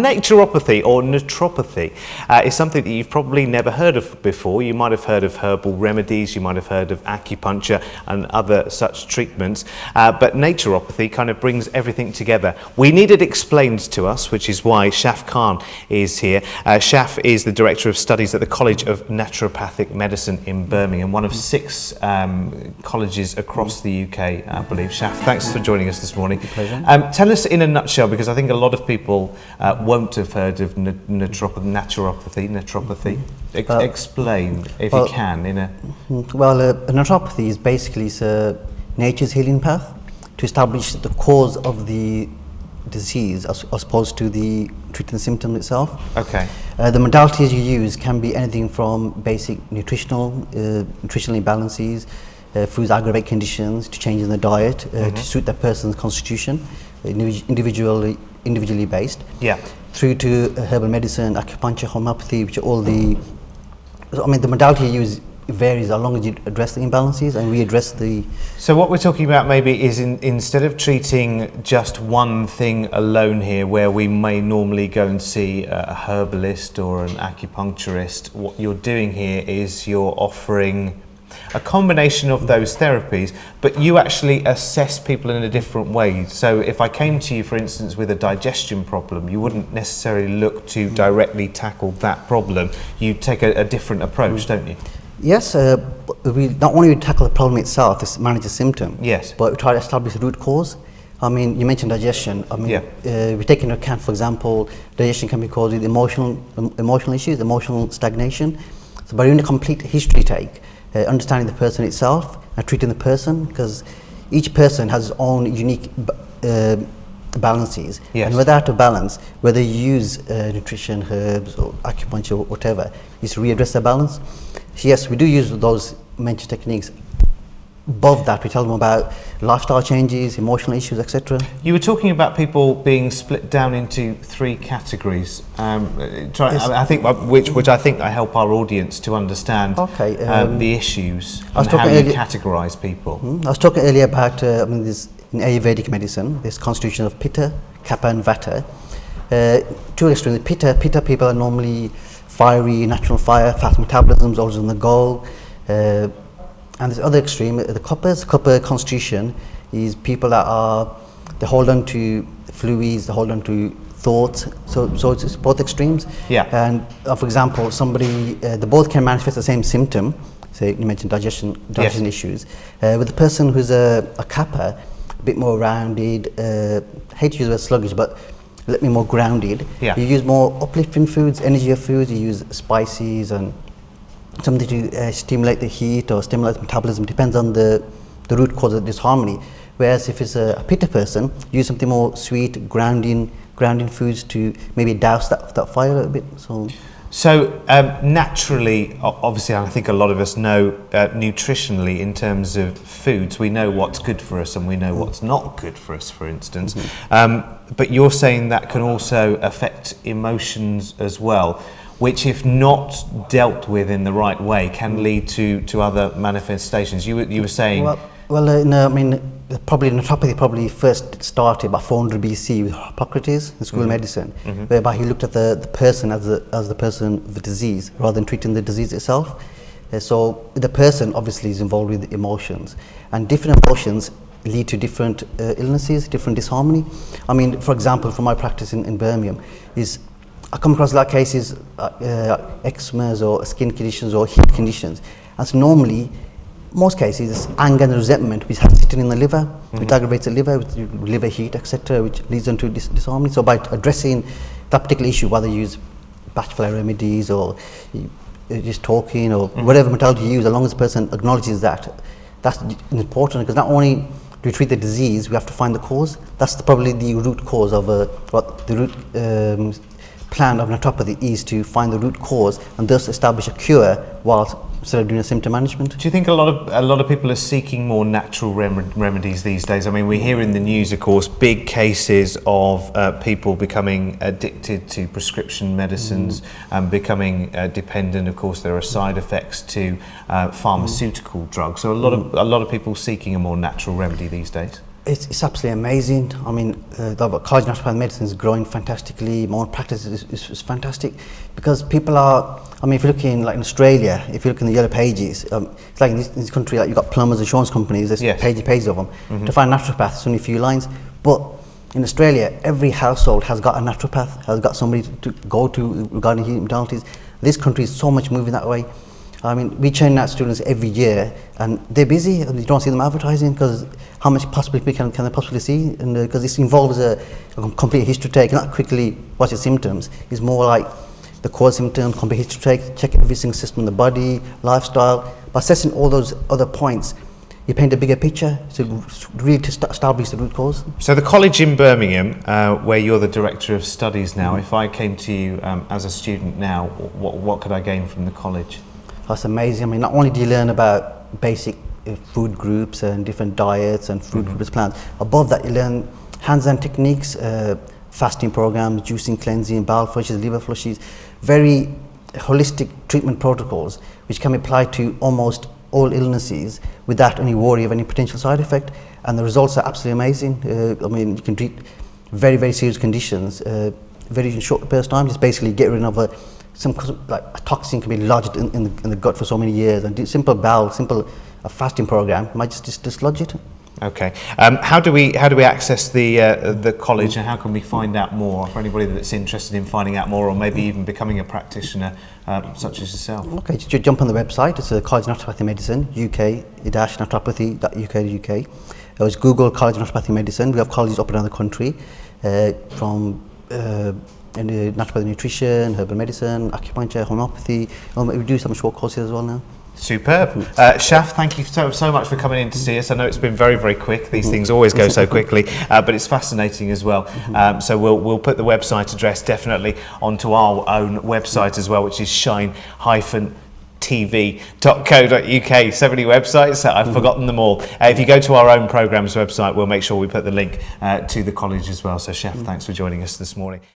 naturopathy or naturopathy is something that you've probably never heard of before. You might have heard of herbal remedies, you might have heard of acupuncture and other such treatments, but naturopathy kind of brings everything together. We need it explained to us, which is why Shaf Khan is here. Shaf is the Director of Studies at the College of Naturopathic Medicine in Birmingham, one of 6 colleges across the UK, I believe. Shaf, thanks for joining us this morning. Pleasure. Tell us in a nutshell, because I think a lot of people won't have heard of naturopathy. Explain, if you can, in a... Well, naturopathy is basically nature's healing path to establish the cause of the disease as opposed to the treating the symptom itself. Okay. The modalities you use can be anything from basic nutritional imbalances, foods aggravate conditions, to changes in the diet to suit that person's constitution, individually based. Yeah. Through to herbal medicine, acupuncture, homeopathy, which are all the modality you use varies as long as you address the imbalances, and we address the... So what we're talking about maybe is instead of treating just one thing alone here, where we may normally go and see a herbalist or an acupuncturist, what you're doing here is you're offering a combination of those therapies, but you actually assess people in a different way. So if I came to you, for instance, with a digestion problem, you wouldn't necessarily look to directly tackle that problem. You take a different approach, don't you? Yes, we not only tackle the problem itself, this manage the symptom, yes, but we try to establish the root cause. I mean, you mentioned digestion. I mean, we take into account, for example, digestion can be caused with emotional issues, emotional stagnation. So by doing a complete history take, understanding the person itself and treating the person, because each person has its own unique balances, and whether out of balance, whether you use nutrition, herbs or acupuncture or whatever, is to readdress the balance. So yes, we do use those mentioned techniques. Above that, we tell them about lifestyle changes, emotional issues, etc. You were talking about people being split down into 3 categories. I think which I think I help our audience to understand the issues and how you categorise people. I was talking earlier about this in Ayurvedic medicine, this constitution of Pitta, Kapha, and Vata. To extreme, the Pitta people are normally fiery, natural fire, fast metabolisms, always on the goal. And this other extreme, the Kapha constitution is people that they hold on to fluids, they hold on to thoughts. So it's both extremes. Yeah. And for example, somebody, they both can manifest the same symptom. Say you mentioned digestion issues. With the person who's a Kapha, a bit more rounded, hate to use the word sluggish, but a little bit more grounded. Yeah. You use more uplifting foods, energy of foods. You use spices and something to stimulate the heat or stimulate the metabolism. Depends on the root cause of disharmony. Whereas if it's a Pitta person, use something more sweet, grounding foods to maybe douse that fire a little bit. So naturally, obviously, I think a lot of us know nutritionally in terms of foods, we know what's good for us and we know what's not good for us, for instance. But you're saying that can also affect emotions as well, which if not dealt with in the right way can lead to other manifestations. You were saying... Probably naturopathy first started about 400 BC with Hippocrates in school of medicine, whereby he looked at the person as the person with the disease rather than treating the disease itself. So the person obviously is involved with emotions, and different emotions lead to different illnesses, different disharmony. I mean, for example, from my practice in Birmingham, I come across a lot of cases, eczemas or skin conditions or heat conditions, and so normally most cases it's anger and resentment which has sitting in the liver, which aggravates the liver, with liver heat, etc., which leads into disharmony. So by addressing that particular issue, whether you use bachelor remedies or just talking or whatever modality you use, as long as the person acknowledges that's important, because not only do we treat the disease, we have to find the cause. That's probably the root cause of what the root plan of naturopathy is, to find the root cause and thus establish a cure whilst instead of doing a symptom management. Do you think a lot of people are seeking more natural remedies these days? I mean, we hear in the news, of course, big cases of people becoming addicted to prescription medicines and becoming dependent. Of course, there are side effects to pharmaceutical drugs. So a lot of people seeking a more natural remedy these days. It's absolutely amazing. I mean, the college of naturopathic medicine is growing fantastically. My own practice is fantastic because people are. I mean, if you look in like in Australia, if you look in the yellow pages, it's like in this country, like you've got plumbers, insurance companies. There's Yes. pages of them. To find naturopaths, it's only a few lines. But in Australia, every household has got a naturopath, has got somebody to go to regarding healing modalities. This country is so much moving that way. I mean, we train our students every year, and they're busy. You don't see them advertising because how much possibly can they possibly see? And because this involves a complete history take, not quickly what's your symptoms. It's more like the core symptoms, complete history take, check every single system in the body, lifestyle. By assessing all those other points, you paint a bigger picture to really establish the root cause. So the college in Birmingham, where you're the Director of Studies now, if I came to you as a student now, what could I gain from the college? That's amazing. I mean, not only do you learn about basic food groups and different diets and food groups plans, above that you learn hands-on techniques, fasting programs, juicing, cleansing, bowel flushes, liver flushes, very holistic treatment protocols which can be applied to almost all illnesses without any worry of any potential side effect, and the results are absolutely amazing. I mean, you can treat very, very serious conditions very short period of time. Just basically get rid of a toxin can be lodged in the gut for so many years, and do simple fasting program might just dislodge it. Okay. How do we access the college, and how can we find out more for anybody that's interested in finding out more, or maybe even becoming a practitioner such as yourself? Okay, just jump on the website. It's a College of Naturopathic Medicine, UK-naturopathy.uk.uk. It's Google College of Naturopathic Medicine. We have colleges up and down the country, from naturopathic nutrition, herbal medicine, acupuncture, homeopathy. We do some short courses as well now. Superb. Shaf, thank you so much for coming in to see us. I know it's been very, very quick. These things always go so quickly, but it's fascinating as well. So we'll put the website address definitely onto our own website as well, which is shine-tv.co.uk. So many websites, I've forgotten them all. If you go to our own programme's website, we'll make sure we put the link to the college as well. So Shaf, thanks for joining us this morning.